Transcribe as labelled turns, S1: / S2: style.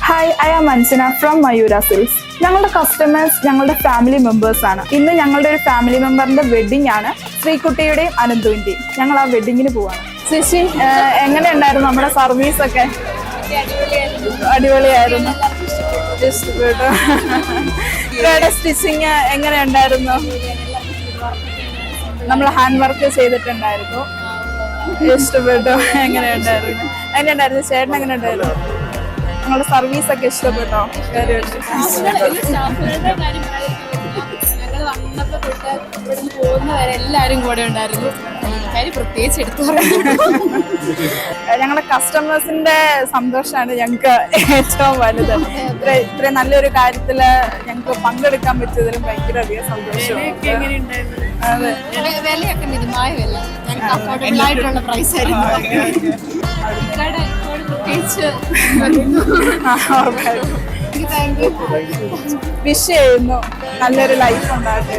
S1: Hi, I am Ansana from Mayura silks. ഞങ്ങളുടെ customers ഞങ്ങളുടെ family members ആണ്. ഇന്ന് ഞങ്ങളുടെ ഒരു ഫാമിലി മെമ്പറിന്റെ വെഡിങ് ആണ്, ശ്രീകുട്ടിയുടെയും അനന്തുവിന്റെയും. ഞങ്ങൾ ആ വെഡിങ്ങിന് പോവാണ്. ചേച്ചി, എങ്ങനെയുണ്ടായിരുന്നു നമ്മുടെ സർവീസ് ഒക്കെ? അടിപൊളിയായിരുന്നു. ഇവരുടെ സ്റ്റിച്ചിങ് എങ്ങനെയുണ്ടായിരുന്നു? നമ്മൾ ഹാൻഡ് വർക്ക് ചെയ്തിട്ടുണ്ടായിരുന്നു. ഇഷ്ടപ്പെട്ടു. എങ്ങനെയുണ്ടായിരുന്നു? ചേട്ടൻ എങ്ങനെ ഉണ്ടായിരുന്നു? നിങ്ങളുടെ സർവീസ് ഒക്കെ ഇഷ്ടപ്പെട്ടോ?
S2: എല്ലാരും കൂടെ ഉണ്ടായിരുന്നു. പ്രത്യേകിച്ച് എടുത്തു
S1: ഞങ്ങളുടെ കസ്റ്റമേഴ്സിന്റെ സന്തോഷമാണ് ഞങ്ങൾക്ക് ഏറ്റവും വലുത്. ഇത്രയും നല്ലൊരു കാര്യത്തില് ഞങ്ങൾക്ക് പങ്കെടുക്കാൻ പറ്റിയതിലും ഭയങ്കര അധികം സന്തോഷം. അതെ,
S2: വിലയൊക്കെ മിതമായ വില, ഞങ്ങൾക്ക് അഫോർഡബിൾ ആയിട്ടുള്ള പ്രൈസ് ആയിരുന്നു. പ്രത്യേകിച്ച്
S1: വിഷ് ചെയ്യുന്നു. നല്ലൊരു ലൈഫ് ഉണ്ടാകട്ടെ.